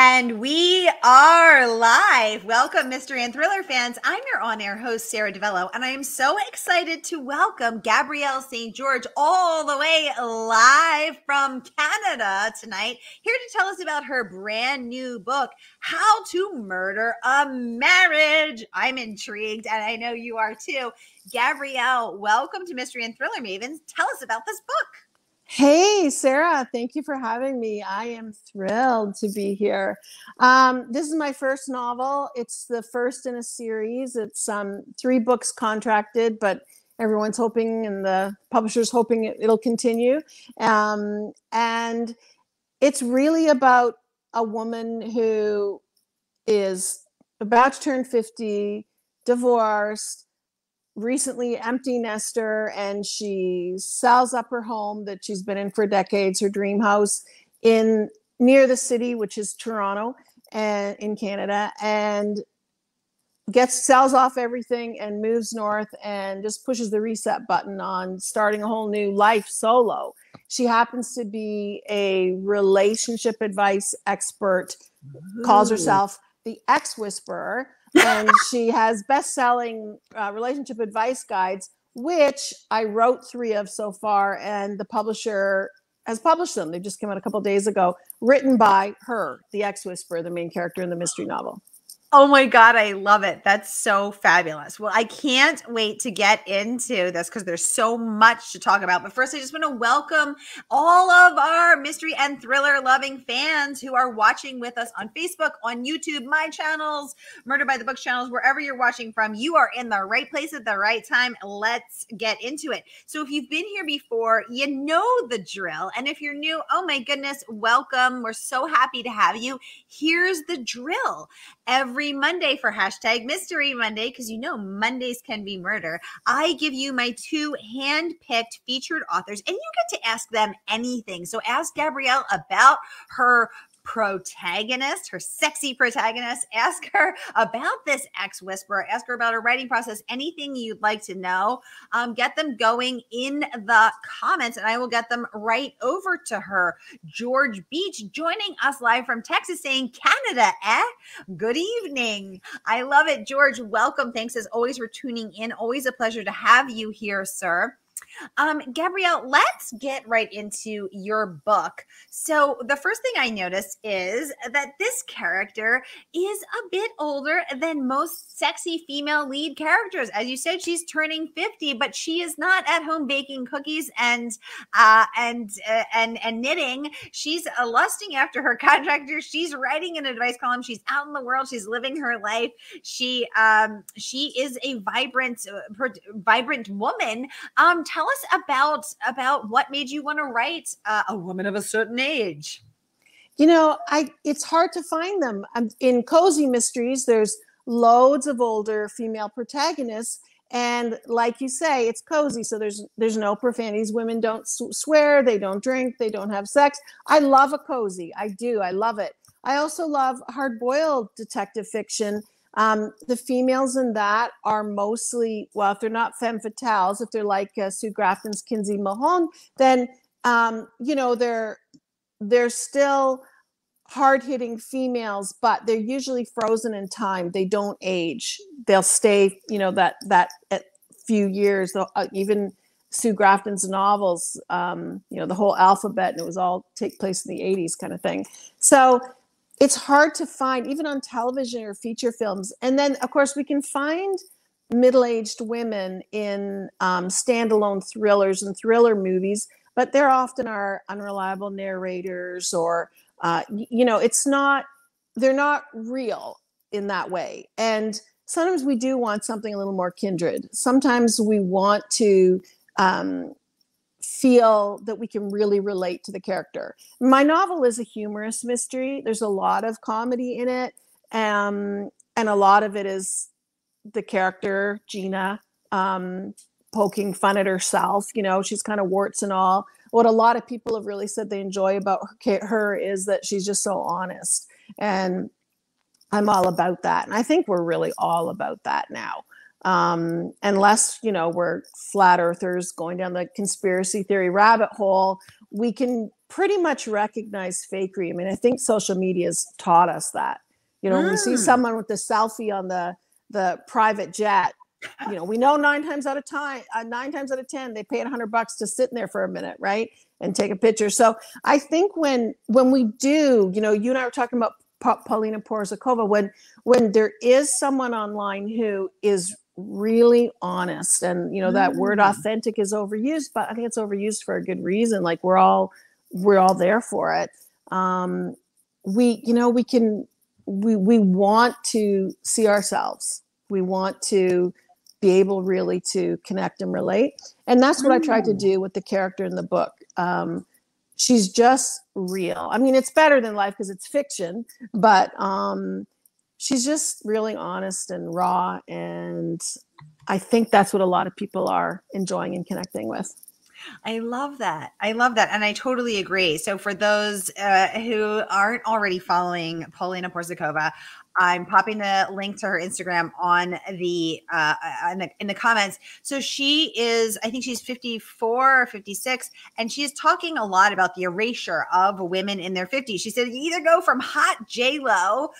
And we are live. Welcome, mystery and thriller fans. I'm your on-air host, Sara DiVello, and I am so excited to welcome Gabrielle St. George all the way live from Canada tonight, here to tell us about her brand new book, How to Murder a Marriage. I'm intrigued, and I know you are too. Gabrielle, welcome to Mystery and Thriller Mavens. Tell us about this book. Hey, Sarah, thank you for having me. I am thrilled to be here. This is my first novel. It's the first in a series. It's 3 books contracted, but everyone's hoping and the publisher's hoping it'll continue. And it's really about a woman who is about to turn 50, divorced, recently empty nester, and she sells up her home that she's been in for decades, her dream house in near the city, which is Toronto and in Canada, and sells off everything and moves north and just pushes the reset button on starting a whole new life solo. She happens to be a relationship advice expert, calls herself the Ex Whisperer, and she has best-selling relationship advice guides, which I wrote 3 of so far, and the publisher has published them. They just came out a couple of days ago, written by her, the Ex Whisperer, the main character in the mystery novel. Oh my God, I love it. That's so fabulous. Well, I can't wait to get into this because there's so much to talk about. But first, I just want to welcome all of our mystery and thriller loving fans who are watching with us on Facebook, on YouTube, my channels, Murder by the Book channels, wherever you're watching from. You are in the right place at the right time. Let's get into it. So if you've been here before, you know the drill. And if you're new, oh my goodness, welcome. We're so happy to have you. Here's the drill. Every Monday for hashtag Mystery Monday, because you know Mondays can be murder, I give you my 2 hand-picked featured authors, and you get to ask them anything. So ask Gabrielle about her protagonist, her sexy protagonist. Ask her about this Ex Whisperer. Ask her about her writing process. Anything you'd like to know, get them going in the comments, and I will get them right over to her. George Beach joining us live from Texas, saying Canada, eh? Good evening. I love it, George. Welcome. Thanks as always for tuning in. Always a pleasure to have you here, sir. Gabrielle, let's get right into your book. So the first thing I noticed is that this character is a bit older than most sexy female lead characters. As you said, she's turning 50, but she is not at home baking cookies and knitting. She's lusting after her contractor. She's writing an advice column. She's out in the world. She's living her life. She is a vibrant woman. Tell us about what made you want to write a woman of a certain age. You know, it's hard to find them. In cozy mysteries, there's loads of older female protagonists, and like you say, it's cozy, so there's no profanities. Women don't swear, they don't drink, they don't have sex. I love a cozy. I do. I love it. I also love hard-boiled detective fiction. The females in that are mostly, well, if they're not femme fatales, if they're like Sue Grafton's Kinsey Mahone, then, you know, they're still hard-hitting females, but they're usually frozen in time. They don't age. They'll stay, you know, that few years, even Sue Grafton's novels, you know, the whole alphabet, and it was all take place in the 80s kind of thing. So it's hard to find, even on television or feature films. And then, of course, we can find middle-aged women in standalone thrillers and thriller movies, but they're often our unreliable narrators, or, you know, they're not real in that way. And sometimes we do want something a little more kindred. Sometimes we want to feel that we can really relate to the character. My novel is a humorous mystery. There's a lot of comedy in it. And a lot of it is the character, Gina, poking fun at herself. You know, she's kind of warts and all. What a lot of people have really said they enjoy about her is that she's just so honest. And I'm all about that. And I think we're really all about that now. Unless, you know, we're flat earthers going down the conspiracy theory rabbit hole, we can pretty much recognize fakery. I mean, I think social media has taught us that. You know, when we see someone with the selfie on the private jet, you know, we know 9 times out of 10, they paid $100 to sit in there for a minute, right, and take a picture. So I think when we do, you know, you and I were talking about Paulina Porizakova, when there is someone online who is really honest, and you know that word authentic is overused, but I think it's overused for a good reason. Like we're all there for it. We want to see ourselves. We want to be able really to connect and relate. And that's what I tried to do with the character in the book. She's just real. I mean, it's better than life because it's fiction, but she's just really honest and raw. And I think that's what a lot of people are enjoying and connecting with. I love that. And I totally agree. So for those who aren't already following Paulina Porizakova, I'm popping the link to her Instagram on the in the comments. So she is, I think she's 54 or 56, and she is talking a lot about the erasure of women in their 50s. She said you either go from hot J-Lo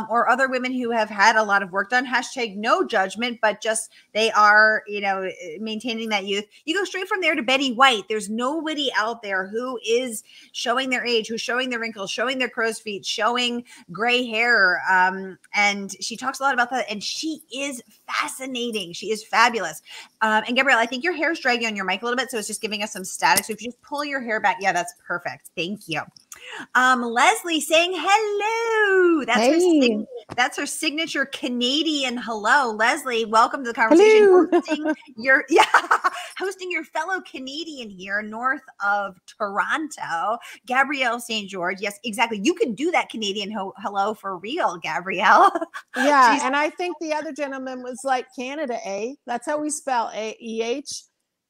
or other women who have had a lot of work done, hashtag no judgment, but just they are, you know, maintaining that youth. You go straight from there to Betty White. There's nobody out there who is showing their age, who's showing their wrinkles, showing their crow's feet, showing gray hair. And she talks a lot about that, and she is fascinating. She is fabulous. And Gabrielle, I think your hair is dragging on your mic a little bit, so it's just giving us some static. So if you just pull your hair back, yeah, that's perfect. Thank you. Leslie saying hello. That's her signature Canadian hello. Leslie, welcome to the conversation. Hosting your fellow Canadian here north of Toronto, Gabrielle St. George. Yes, exactly. You can do that Canadian hello for real, Gabrielle. Yeah, and I think the other gentleman was like Canada, eh? That's how we spell A-E-H,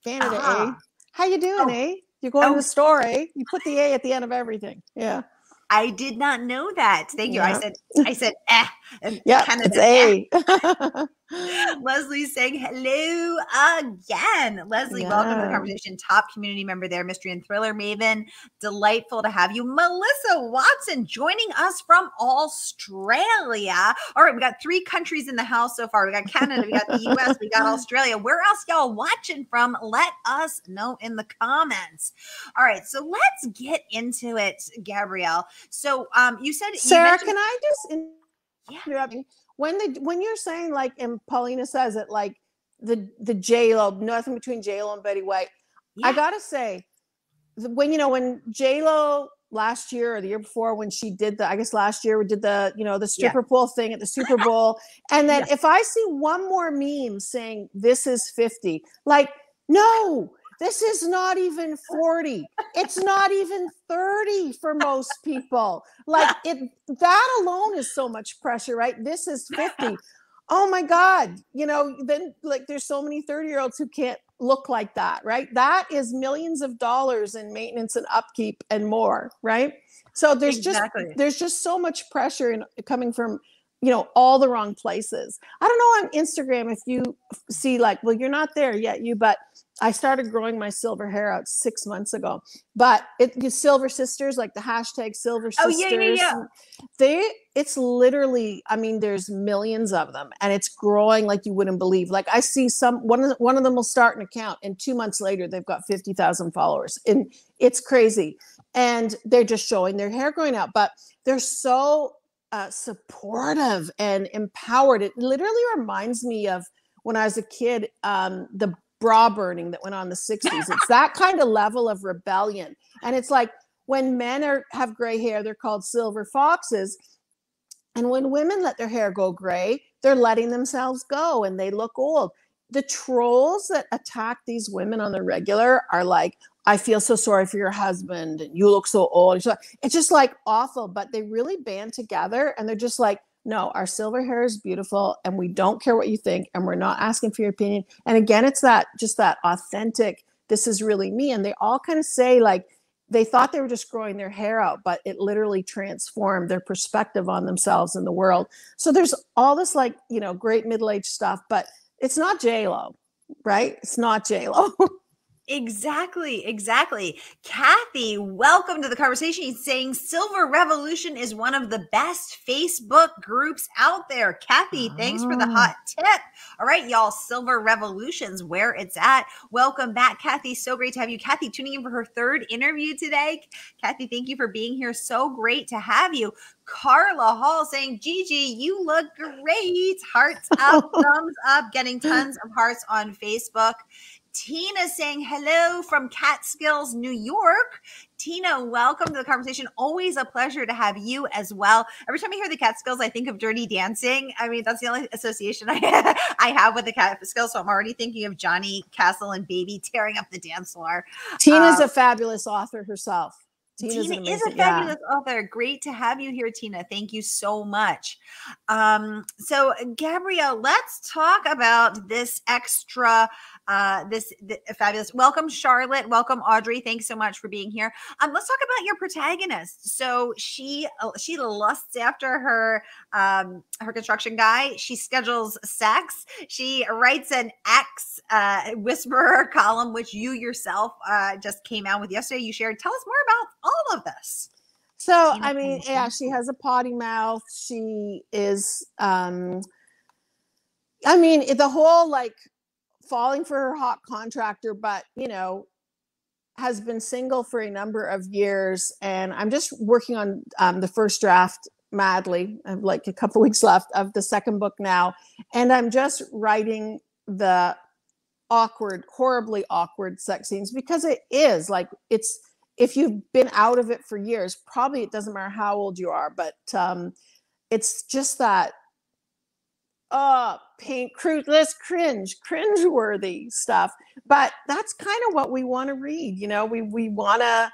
Canada, eh? How you doing, eh? You're going to the store, eh? You put the A at the end of everything. Yeah. I did not know that. Thank you. Yeah. I said, eh. Yeah, it's A. Leslie saying hello again. Leslie, welcome to the conversation. Top community member there, mystery and thriller maven. Delightful to have you. Melissa Watson joining us from Australia. All right, we got 3 countries in the house so far. We got Canada, we got the US, we got Australia. Where else y'all watching from? Let us know in the comments. All right, so let's get into it, Gabrielle. So you said, Sarah, can I just interrupt you? When you're saying, like, and Paulina says it, like the J-Lo, nothing between J-Lo and Betty White. Yeah. I gotta say, when J-Lo last year or the year before, when she did last year we did the stripper pole thing at the Super Bowl, and then if I see one more meme saying this is 50, like, no. This is not even 40. It's not even 30 for most people. Like that alone is so much pressure, right? This is 50. Oh my God. Then like there's so many 30-year-olds who can't look like that, right? That is millions of dollars in maintenance and upkeep and more, right? So there's just so much pressure coming from all the wrong places. I don't know on Instagram if you see, like, well, you're not there yet, but I started growing my silver hair out 6 months ago. But Silver Sisters, like the hashtag Silver Sisters. Oh, yeah. It's literally, I mean, there's millions of them, and it's growing like you wouldn't believe. Like I see one of them will start an account, and 2 months later they've got 50,000 followers, and it's crazy. And they're just showing their hair growing out, but they're so supportive and empowered. It literally reminds me of when I was a kid, the bra burning that went on in the 60s. It's that kind of level of rebellion. And it's like when men have gray hair, they're called silver foxes. And when women let their hair go gray, they're letting themselves go and they look old. The trolls that attack these women on the regular are like, I feel so sorry for your husband, and you look so old. It's just like awful, but they really band together and they're just like, no, our silver hair is beautiful and we don't care what you think and we're not asking for your opinion. And again, it's that authentic, this is really me. And they all kind of say, like, they thought they were just growing their hair out, but it literally transformed their perspective on themselves and the world. So there's all this like, great middle-aged stuff, but it's not J-Lo, right? It's not J-Lo. Exactly, exactly. Kathy, welcome to the conversation. He's saying Silver Revolution is one of the best Facebook groups out there. Kathy, thanks for the hot tip. All right, y'all, Silver Revolution's where it's at. Welcome back, Kathy. So great to have you. Kathy tuning in for her third interview today. Kathy, thank you for being here. So great to have you. Carla Hall saying, Gigi, you look great. Hearts up, thumbs up, getting tons of hearts on Facebook. Tina saying hello from Catskills, New York. Tina, welcome to the conversation. Always a pleasure to have you as well. Every time I hear the Catskills, I think of Dirty Dancing. I mean, that's the only association I have with the Catskills. So I'm already thinking of Johnny Castle and Baby tearing up the dance floor. Tina's a fabulous author herself. Tina is a fabulous author. Great to have you here, Tina. Thank you so much. So, Gabrielle, let's talk about this extra, fabulous. Welcome, Charlotte. Welcome, Audrey. Thanks so much for being here. Let's talk about your protagonist. So she lusts after her construction guy. She schedules sex. She writes an ex whisperer column, which you yourself just came out with yesterday. You shared. Tell us more about all of this. So, I mean, yeah, she has a potty mouth. She is, I mean, the whole like falling for her hot contractor, but, you know, has been single for a number of years. And I'm just working on the first draft madly. I have like a couple weeks left of the second book now. And I'm just writing the horribly awkward sex scenes, because it is like, if you've been out of it for years, probably it doesn't matter how old you are, but it's just that cringe-worthy stuff. But that's kind of what we want to read. You know, we want to,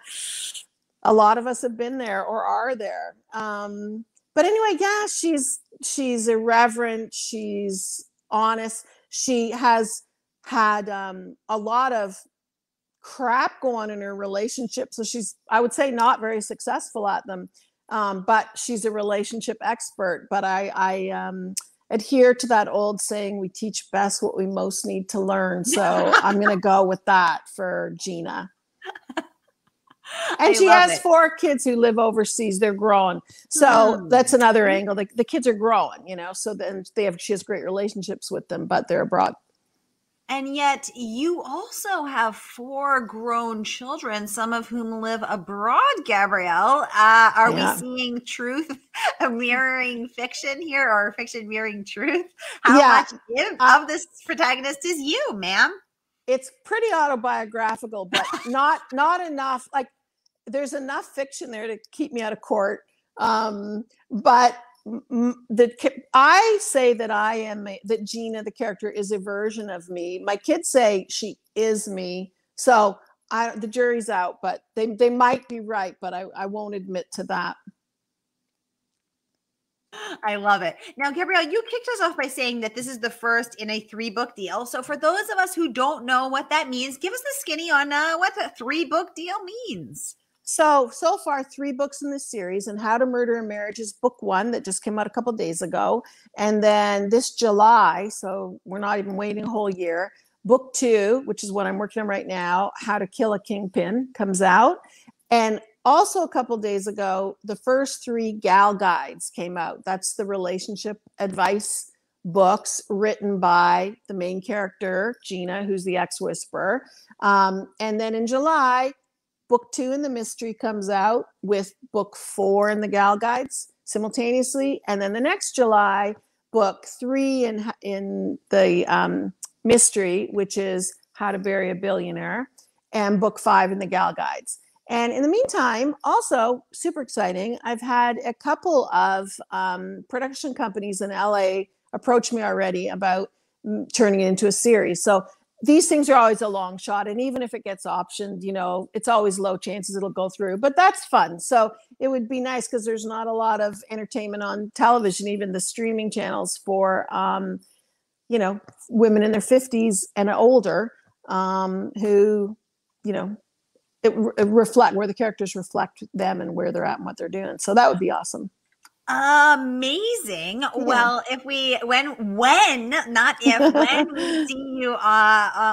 a lot of us have been there or are there. But anyway, yeah, she's irreverent. She's honest. She has had a lot of crap go on in her relationship, so she's, I would say, not very successful at them, but she's a relationship expert. But I adhere to that old saying, we teach best what we most need to learn. So I'm going to go with that for Gina. And she has 4 kids who live overseas. They're growing, so that's another angle. The kids are growing, you know, so then she has great relationships with them, but they're abroad. And yet you also have 4 grown children, some of whom live abroad, Gabrielle. Are we seeing truth mirroring fiction here, or fiction mirroring truth? How much of this protagonist is you, ma'am? It's pretty autobiographical, but not enough. Like, there's enough fiction there to keep me out of court. But I say that that Gina, the character, is a version of me. My kids say she is me. So the jury's out, but they might be right, but I won't admit to that. I love it. Now, Gabrielle, you kicked us off by saying that this is the first in a 3-book deal. So for those of us who don't know what that means, give us the skinny on what a 3-book deal means. So far, 3 books in this series, and How to Murder a Marriage is book 1 that just came out a couple days ago. And then this July, so we're not even waiting a whole year, book 2, which is what I'm working on right now, How to Kill a Kingpin, comes out. And also a couple days ago, the first 3 gal guides came out. That's the relationship advice books written by the main character, Gina, who's the ex-whisperer. And then in July, book 2 in the mystery comes out with book 4 in the gal guides simultaneously. And then the next July, book 3 in the mystery, which is How to Bury a Billionaire, and book 5 in the gal guides. And in the meantime, also super exciting, I've had a couple of production companies in LA approach me already about turning it into a series. So these things are always a long shot. And even if it gets optioned, you know, it's always low chances it'll go through, but that's fun. So it would be nice, because there's not a lot of entertainment on television, even the streaming channels, for, you know, women in their 50s and older, who, you know, it reflect where the characters reflect them and where they're at and what they're doing. So that would be awesome. Amazing. Yeah. Well, if we when not if when we see you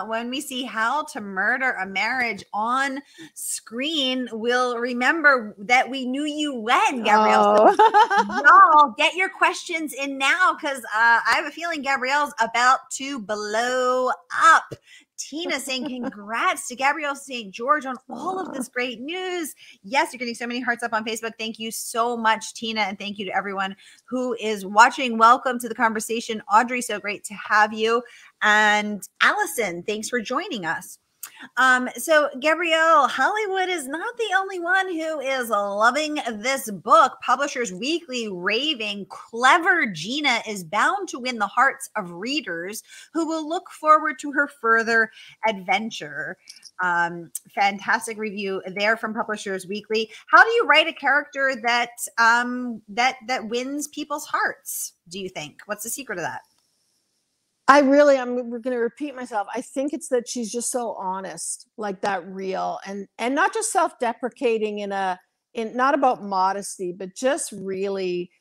when we see How to Murder a Marriage on screen, we'll remember that we knew you when, Gabrielle. So y'all get your questions in now, because I have a feeling Gabrielle's about to blow up. Tina saying congrats to Gabrielle St. George on all of this great news. Yes, you're getting so many hearts up on Facebook. Thank you so much, Tina. And thank you to everyone who is watching. Welcome to the conversation. Audrey, so great to have you. And Allison, thanks for joining us. So Gabrielle, Hollywood is not the only one who is loving this book. Publishers Weekly raving clever Gina is bound to win the hearts of readers who will look forward to her further adventure. Fantastic review there from Publishers Weekly. How do you write a character that that wins people's hearts, do you think? What's the secret of that? we're going to repeat myself. I think it's that she's just so honest, like that real, and not just self-deprecating in not about modesty, but just really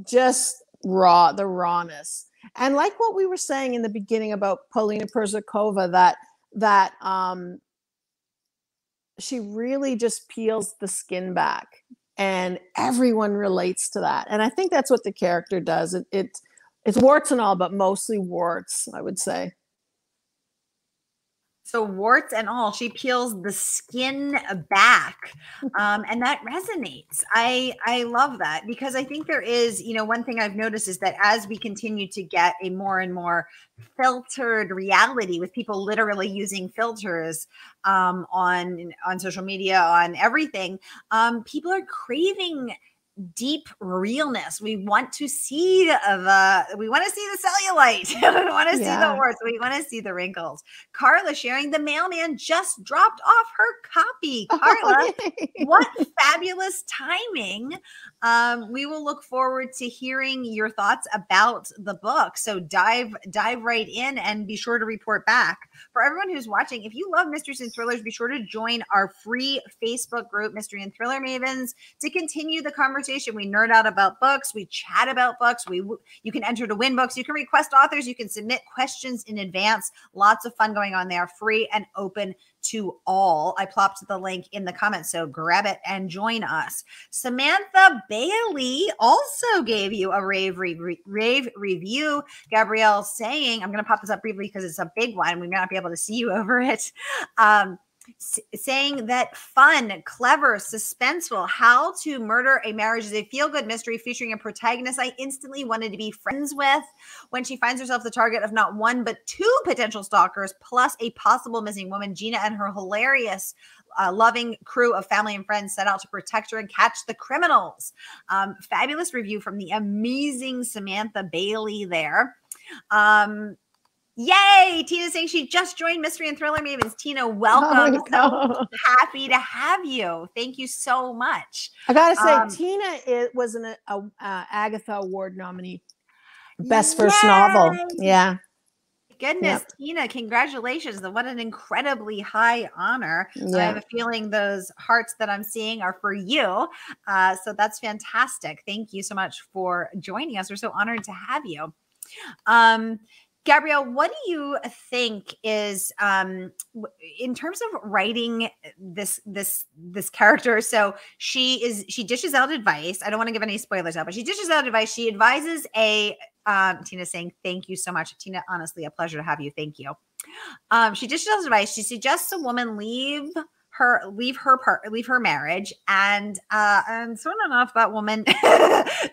just the rawness. And like what we were saying in the beginning about Polina Perzakova, that she really just peels the skin back, and everyone relates to that. And I think that's what the character does. It's warts and all, but mostly warts, I would say. So warts and all, she peels the skin back. And that resonates. I love that, because I think there is, one thing I've noticed is that as we continue to get a more and more filtered reality, with people literally using filters on social media, on everything, people are craving deep realness. We want to see the cellulite. We want to see the warts. We want to see the wrinkles. Carla sharing the mailman just dropped off her copy. Carla, what fabulous timing. We will look forward to hearing your thoughts about the book. So dive right in and be sure to report back. For everyone who's watching, if you love mysteries and thrillers, be sure to join our free Facebook group, Mystery and Thriller Mavens, to continue the conversation. We nerd out about books. We chat about books. You can enter to win books. You can request authors. You can submit questions in advance. Lots of fun going on there. Free and open to all. I plopped the link in the comments, so grab it and join us. Samantha Bailey also gave you a rave review. Gabrielle saying, I'm going to pop this up briefly because it's a big one. We may not be able to see you over it. Saying that fun, clever, suspenseful How to Murder a Marriage is a feel-good mystery featuring a protagonist I instantly wanted to be friends with. When she finds herself the target of not one but two potential stalkers, plus a possible missing woman, Gina and her hilarious loving crew of family and friends set out to protect her and catch the criminals. Fabulous review from the amazing Samantha Bailey there. Yay! Tina saying she just joined Mystery and Thriller Mavens. Tina, welcome. So happy to have you. Thank you so much. I gotta say, Tina was an Agatha Award nominee, best first novel. Yeah. Goodness, yep. Tina, congratulations. What an incredibly high honor. Yeah. I have a feeling those hearts that I'm seeing are for you. So that's fantastic. Thank you so much for joining us. We're so honored to have you. Gabrielle, what do you think is, in terms of writing this character? So she dishes out advice. I don't want to give any spoilers out, but she dishes out advice. She advises Tina saying, thank you so much. Tina, honestly, a pleasure to have you. Thank you. She dishes out advice. She suggests a woman leave her marriage, and soon enough, that woman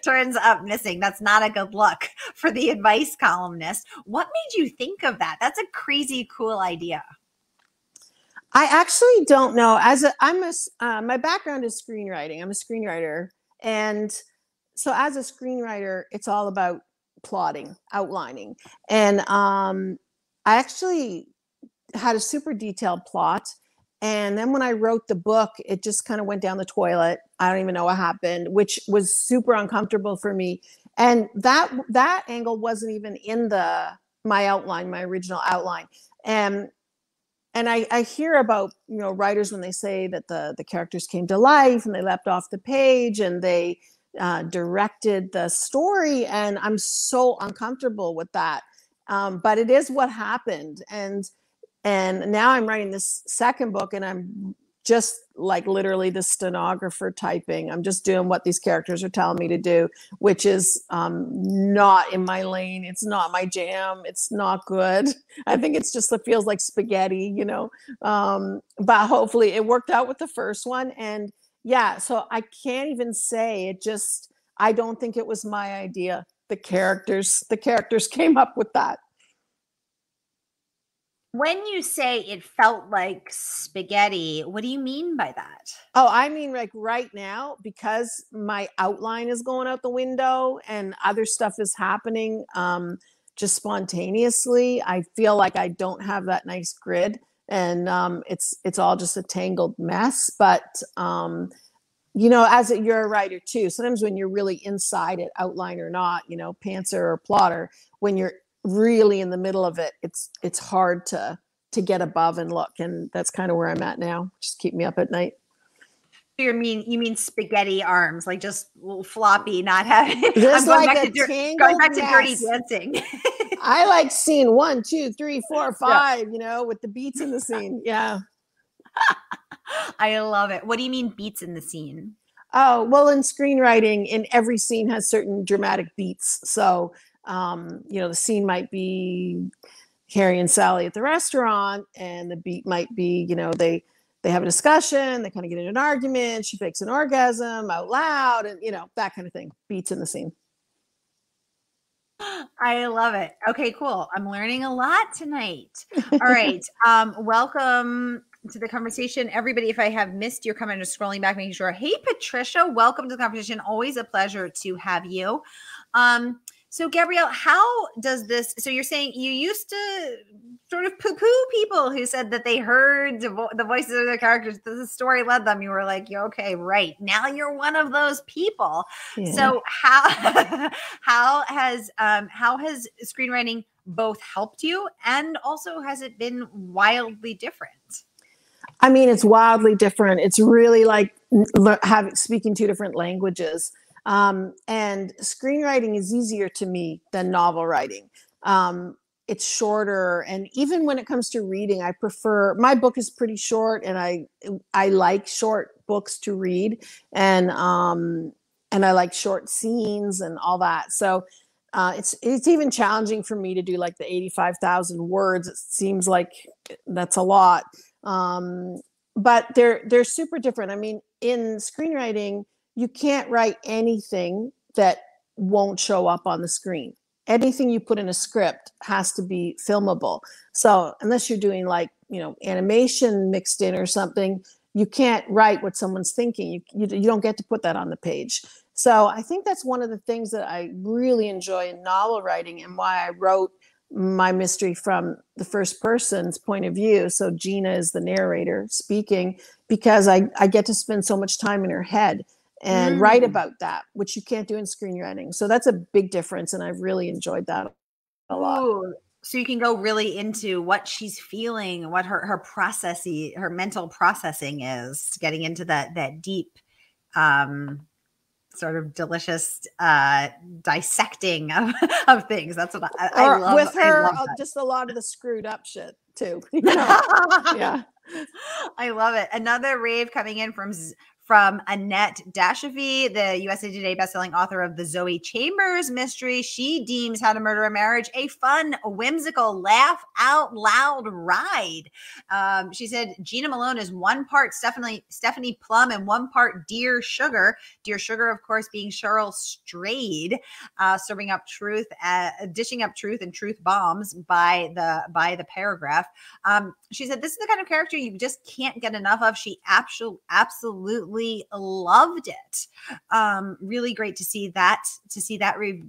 turns up missing. That's not a good look for the advice columnist. What made you think of that? That's a crazy cool idea. I actually don't know. My background is screenwriting. I'm a screenwriter, and so as a screenwriter, it's all about plotting, outlining, and I actually had a super detailed plot. And then when I wrote the book, it just kind of went down the toilet. I don't even know what happened, which was super uncomfortable for me. And that angle wasn't even in my outline, my original outline. And I hear about, writers when they say that the characters came to life and they leapt off the page and they directed the story, and I'm so uncomfortable with that. But it is what happened, and now I'm writing this second book, and I'm just like literally the stenographer typing. I'm just doing what these characters are telling me to do, which is not in my lane. It's not my jam. It's not good. I think it feels like spaghetti, you know. But hopefully it worked out with the first one. And yeah, so I can't even say it. Just, I don't think it was my idea. The characters came up with that. When you say it felt like spaghetti, what do you mean by that? Oh, I mean, like right now, because my outline is going out the window and other stuff is happening just spontaneously, I feel like I don't have that nice grid, and it's all just a tangled mess. But you know, you're a writer too, sometimes when you're really inside it, outline or not, you know, pantser or plotter, when you're really in the middle of it, it's hard to get above and look, and that's kind of where I'm at now. Just keep me up at night. You mean spaghetti arms, like just floppy, not having. Just I'm like going back to Dirty Dancing. I like scene 1, 2, 3, 4, 5. Yeah. You know, with the beats in the scene. Yeah. I love it. What do you mean beats in the scene? Oh, well, in screenwriting, in every scene has certain dramatic beats. So you know, the scene might be Harry and Sally at the restaurant, and the beat might be, you know, they have a discussion, they kind of get in an argument, she fakes an orgasm out loud, and you know, that kind of thing. Beats in the scene. I love it. Okay, cool. I'm learning a lot tonight. All right. Welcome to the conversation, everybody. If I have missed your comment, just scrolling back, making sure. Hey, Patricia, welcome to the conversation. Always a pleasure to have you. So Gabrielle, how does this, so you're saying you used to sort of poo-poo people who said that they heard the voices of their characters, the story led them. You were like, yeah, okay, right. Now you're one of those people. Yeah. So how has screenwriting both helped you, and also has it been wildly different? I mean, it's wildly different. It's really like speaking two different languages. And screenwriting is easier to me than novel writing. It's shorter, and even when it comes to reading, I prefer, my book is pretty short, and I like short books to read, and I like short scenes and all that. So it's even challenging for me to do like the 85,000 words. It seems like that's a lot, but they're super different. I mean, in screenwriting, you can't write anything that won't show up on the screen. Anything you put in a script has to be filmable. So unless you're doing like, you know, animation mixed in or something, you can't write what someone's thinking. You don't get to put that on the page. So I think that's one of the things that I really enjoy in novel writing, and why I wrote my mystery from the first person's point of view. So Gina is the narrator speaking, because I get to spend so much time in her head and write about that, which you can't do in screenwriting. So that's a big difference, and I've really enjoyed that a lot. Ooh, so you can go really into what she's feeling, what her mental processing is, getting into that deep, sort of delicious dissecting of things. That's what I love. With her, just a lot of the screwed up shit too. You know? Yeah. I love it. Another rave coming in from Annette Dashavy, the USA Today bestselling author of the Zoe Chambers mystery. She deems How to Murder a Marriage a fun, whimsical, laugh out loud ride. She said Gina Malone is one part Stephanie Plum and one part Dear Sugar. Dear Sugar, of course, being Cheryl Strayed, dishing up truth and truth bombs by the paragraph. She said this is the kind of character you just can't get enough of. She absolutely loved it. Really great to see that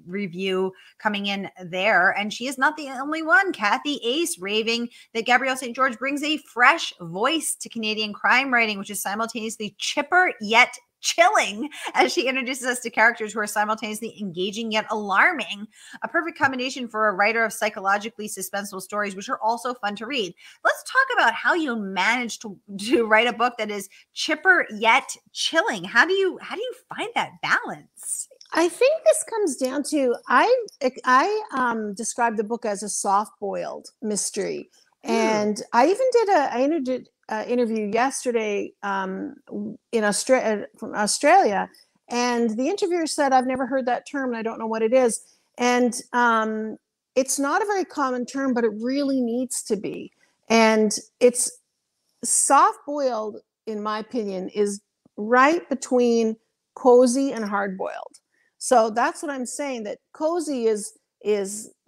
review coming in there. And she is not the only one. Kathy Ace raving that Gabrielle St. George brings a fresh voice to Canadian crime writing, which is simultaneously chipper yet chilling as she introduces us to characters who are simultaneously engaging yet alarming. A perfect combination for a writer of psychologically suspenseful stories, which are also fun to read. Let's talk about how you manage to write a book that is chipper yet chilling. How do you find that balance? I think this comes down to I described the book as a soft-boiled mystery, and I even did an interview yesterday in Australia from Australia, and the interviewer said, "I've never heard that term, and I don't know what it is." And it's not a very common term, but it really needs to be. And it's soft-boiled, in my opinion, is right between cozy and hard-boiled. So that's what I'm saying, that cozy is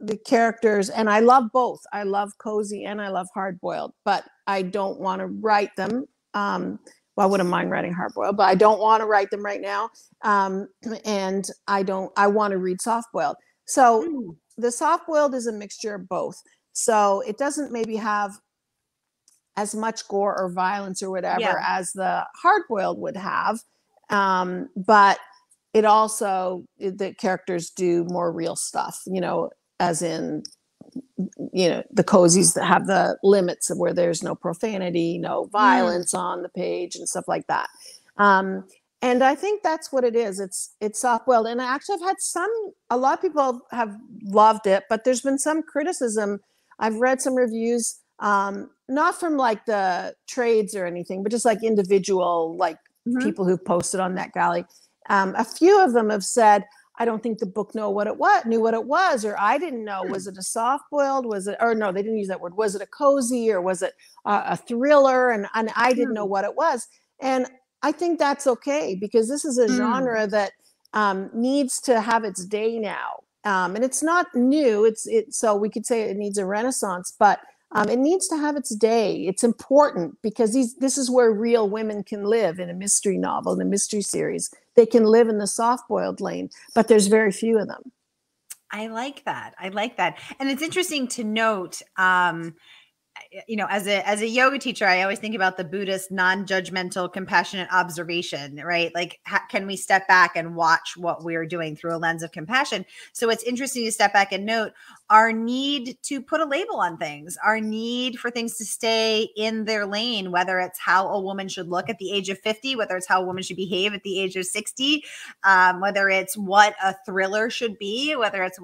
the characters, and I love both. I love cozy and I love hard-boiled, but I don't want to write them. Well, I wouldn't mind writing hard-boiled, but I don't want to write them right now. And I want to read soft-boiled. So the soft-boiled is a mixture of both. So it doesn't maybe have as much gore or violence or whatever as the hard-boiled would have. But it also, the characters do more real stuff, as in, the cozies that have the limits of where there's no profanity, no violence on the page and stuff like that. And I think that's what it is. It's soft-boiled. And actually I've had a lot of people have loved it, but there's been some criticism. I've read some reviews, not from like the trades or anything, but just like individual, people who've posted on NetGalley. A few of them have said, I don't think the book knew what it was, or I didn't know. Was it a soft-boiled? Was it, or no, they didn't use that word. Was it a cozy, or was it a thriller? And I didn't know what it was. And I think that's okay, because this is a genre that needs to have its day now. And it's not new. So we could say it needs a renaissance, but it needs to have its day. It's important because this is where real women can live in a mystery novel, in a mystery series. They can live in the soft-boiled lane, but there's very few of them. I like that. And it's interesting to note, as a yoga teacher, I always think about the Buddhist non-judgmental, compassionate observation, right? Like, can we step back and watch what we're doing through a lens of compassion? So it's interesting to step back and note our need to put a label on things, our need for things to stay in their lane, whether it's how a woman should look at the age of 50, whether it's how a woman should behave at the age of 60, whether it's what a thriller should be, whether it's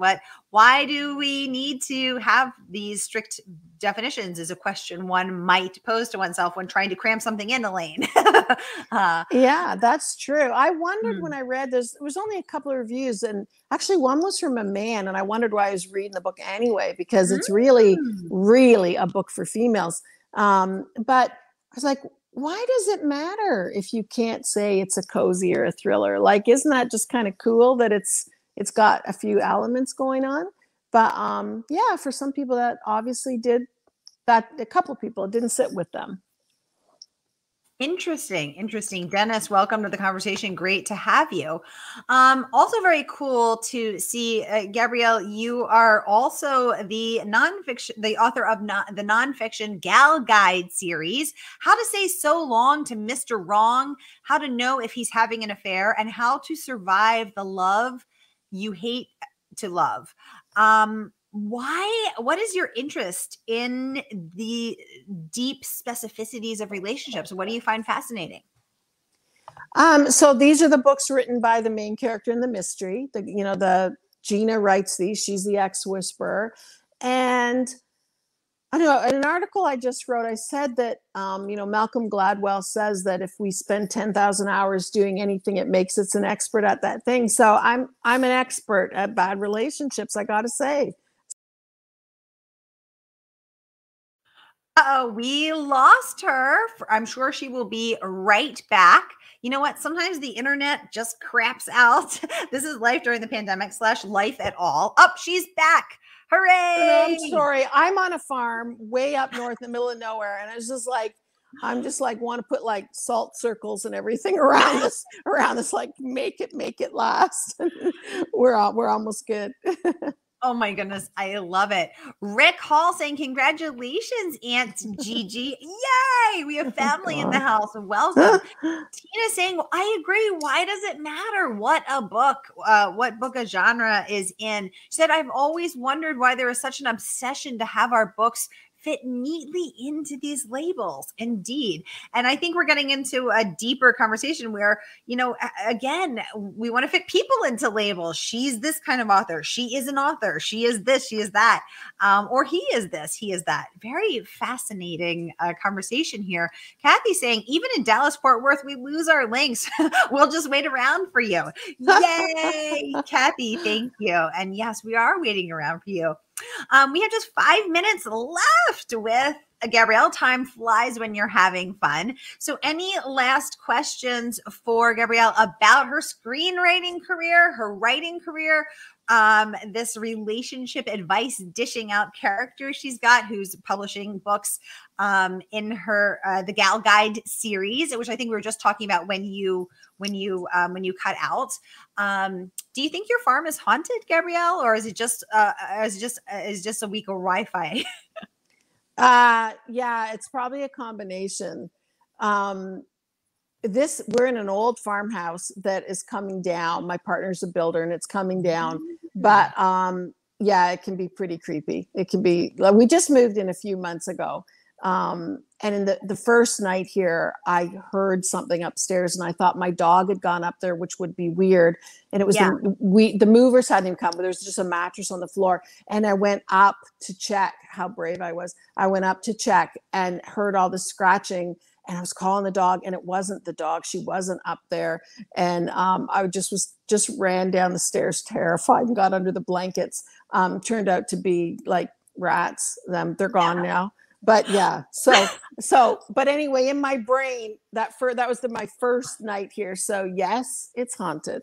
why do we need to have these strict definitions, is a question one might pose to oneself when trying to cram something in a lane. Yeah, that's true. I wondered when I read this, there was only a couple of reviews, and actually one was from a man, and I wondered why I was reading the book anyway, because it's really, really a book for females. But I was like, why does it matter if you can't say it's a cozy or a thriller? Like, isn't that just kind of cool that it's got a few elements going on? But yeah, for some people that obviously did, that a couple of people, it didn't sit with them. Interesting. Dennis, welcome to the conversation. Great to have you. Also very cool to see, Gabrielle, you are also the author of the nonfiction Gal Guide series, How to Say So Long to Mr. Wrong, How to Know If He's Having an Affair, and How to Survive the Love You Hate to Love. What is your interest in the deep specificities of relationships? What do you find fascinating? So these are the books written by the main character in the mystery. The Gina writes these. She's the ex-whisperer. And I don't know, in an article I just wrote, I said that, Malcolm Gladwell says that if we spend 10,000 hours doing anything, it makes us an expert at that thing. So I'm an expert at bad relationships, I got to say. We lost her. I'm sure she will be right back. You know what? Sometimes the internet just craps out. This is life during the pandemic / life at all. She's back. Hooray. I'm sorry. I'm on a farm way up north in the middle of nowhere. And it's just like, I'm just like, want to put like salt circles and everything around this, like make it last. We're almost good. Oh my goodness, I love it. Rick Hall saying, congratulations, Aunt Gigi. Yay! We have family in the house. Welcome. Tina saying, well, I agree. Why does it matter what book a genre is in? She said, I've always wondered why there is such an obsession to have our books fit neatly into these labels. Indeed. And I think we're getting into a deeper conversation where, again, we want to fit people into labels. She's this kind of author. She is an author. She is this, she is that. Or he is this, he is that. Very fascinating conversation here. Kathy saying, even in Dallas, Fort Worth, we lose our links. We'll just wait around for you. Yay, Kathy, thank you. And yes, we are waiting around for you. We have just 5 minutes left with Gabrielle. Time flies when you're having fun. So any last questions for Gabrielle about her screenwriting career, her writing career, this relationship advice dishing out character she's got, who's publishing books in her the Gal Guide series, which I think we were just talking about when you cut out. Do you think your farm is haunted, Gabrielle, or is it just a weak of Wi-Fi? Yeah, it's probably a combination. We're in an old farmhouse that is coming down. My partner's a builder and it's coming down, but yeah, it can be pretty creepy. It can be, we just moved in a few months ago. And in the first night here, I heard something upstairs and I thought my dog had gone up there, which would be weird. And it was, the movers hadn't even come, but there was just a mattress on the floor. And I went up to check. How brave I was. I went up to check and heard all the scratching, and I was calling the dog, and it wasn't the dog. She wasn't up there. And I just ran down the stairs terrified and got under the blankets. Turned out to be like rats. They're gone now. But yeah, but anyway, in my brain, that was my first night here. So yes, it's haunted.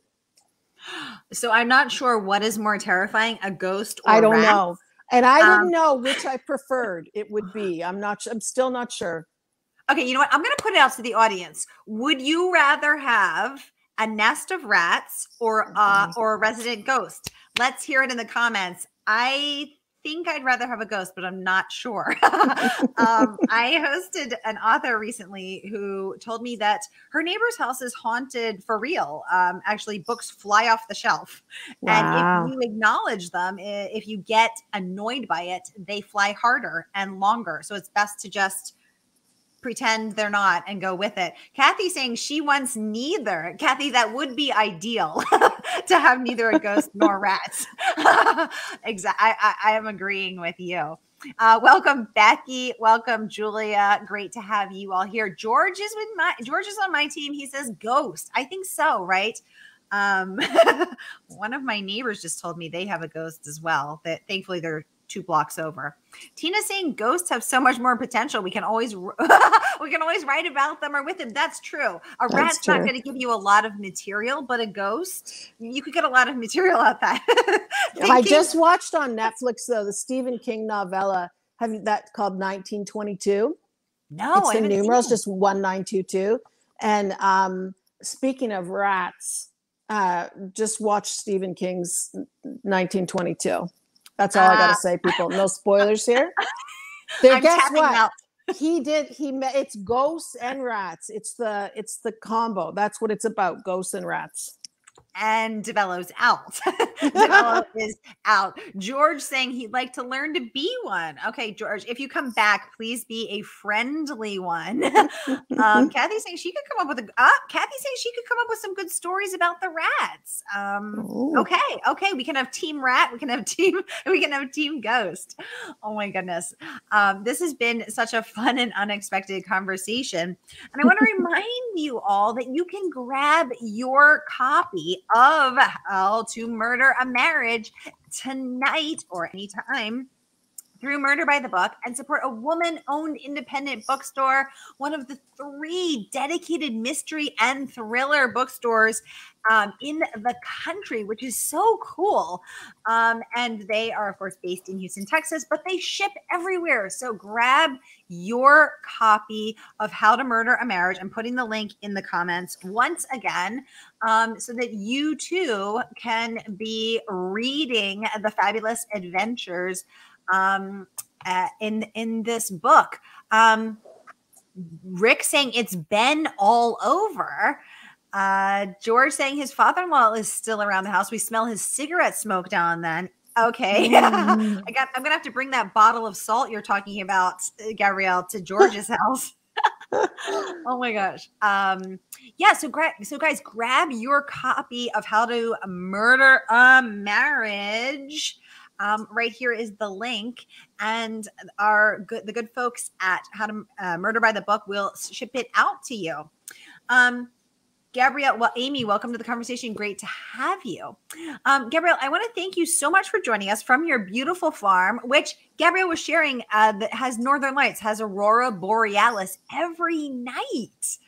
So I'm not sure what is more terrifying, a ghost or I don't rat. know. And I didn't know which I preferred it would be. I'm still not sure. Okay, you know what? I'm going to put it out to the audience. Would you rather have a nest of rats or a resident ghost? Let's hear it in the comments. I think I'd rather have a ghost, but I'm not sure. I hosted an author recently who told me that her neighbor's house is haunted for real. Actually, books fly off the shelf. Wow. And if you acknowledge them, if you get annoyed by it, they fly harder and longer. So it's best to just pretend they're not and go with it. Kathy saying she wants neither. Kathy, that would be ideal to have neither a ghost nor rats. Exactly. I am agreeing with you. Welcome, Becky. Welcome, Julia. Great to have you all here. George is on my team. He says ghost. I think so, right? One of my neighbors just told me they have a ghost as well. That thankfully they're 2 blocks over. Tina saying ghosts have so much more potential. We can always write about them or with them. That's true. A rat's not going to give you a lot of material, but a ghost, you could get a lot of material out that. I just watched on Netflix though the Stephen King novella. That called 1922? No, it's the numerals, just 1922. And speaking of rats, just watch Stephen King's 1922. That's all I got to say, people. No spoilers here. Guess what? Out. It's ghosts and rats. It's the combo. That's what it's about. Ghosts and rats. And DiVello's out. DiVello is out. George saying he'd like to learn to be one. Okay, George, if you come back, please be a friendly one. Kathy saying she could come up with some good stories about the rats. Okay, we can have team rat. We can have team ghost. Oh my goodness. This has been such a fun and unexpected conversation. And I want to remind you all that you can grab your copy of How to Murder a Marriage tonight or anytime through Murder by the Book and support a woman-owned independent bookstore, one of the 3 dedicated mystery and thriller bookstores in the country, which is so cool. And they are, of course, based in Houston, Texas, but they ship everywhere. So grab your copy of How to Murder a Marriage. I'm putting the link in the comments once again, so that you too can be reading the fabulous adventures in this book. Rick saying it's been all over. George saying his father-in-law is still around the house. We smell his cigarette smoke down then. Okay. I'm gonna have to bring that bottle of salt you're talking about, Gabrielle, to George's house. Oh my gosh. Yeah, so guys, grab your copy of How to Murder a Marriage. Right here is the link, and the good folks at How to Murder by the Book will ship it out to you. Gabrielle, Amy, welcome to the conversation. Great to have you. Gabrielle, I want to thank you so much for joining us from your beautiful farm, which Gabrielle was sharing, that has northern lights, has aurora borealis every night,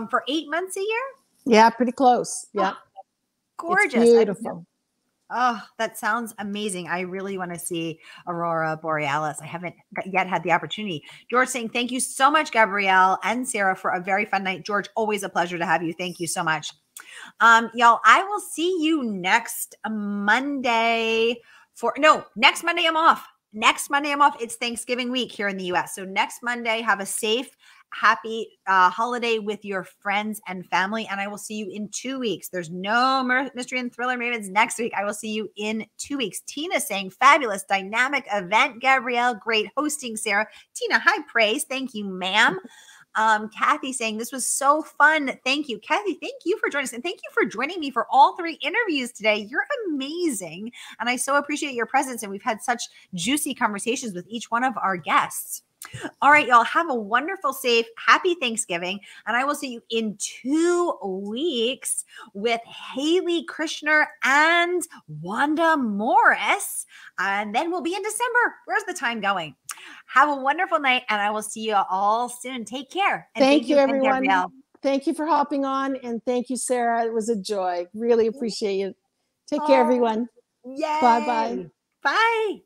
for 8 months a year. Yeah, pretty close. Yeah, gorgeous, it's beautiful. Oh, that sounds amazing. I really want to see aurora borealis. I haven't yet had the opportunity. George saying, thank you so much, Gabrielle and Sara, for a very fun night. George, always a pleasure to have you. Thank you so much. Y'all, I will see you next Monday next Monday I'm off. Next Monday I'm off. It's Thanksgiving week here in the US. So next Monday, have a safe, happy holiday with your friends and family. And I will see you in 2 weeks. There's no Mystery and Thriller Mavens next week. I will see you in 2 weeks. Tina saying, fabulous, dynamic event, Gabrielle. Great hosting, Sara. Tina, high praise. Thank you, ma'am. Kathy saying, this was so fun. Thank you. Kathy, thank you for joining us. And thank you for joining me for all 3 interviews today. You're amazing. And I so appreciate your presence. And we've had such juicy conversations with each one of our guests. All right, y'all, have a wonderful, safe, happy Thanksgiving. And I will see you in 2 weeks with Haley Krishner and Wanda Morris. And then we'll be in December. Where's the time going? Have a wonderful night, and I will see you all soon. Take care. And thank you, everyone. Gabrielle. Thank you for hopping on, and thank you, Sara. It was a joy. Really appreciate it. Take care, everyone. Yay. Bye-bye. Bye.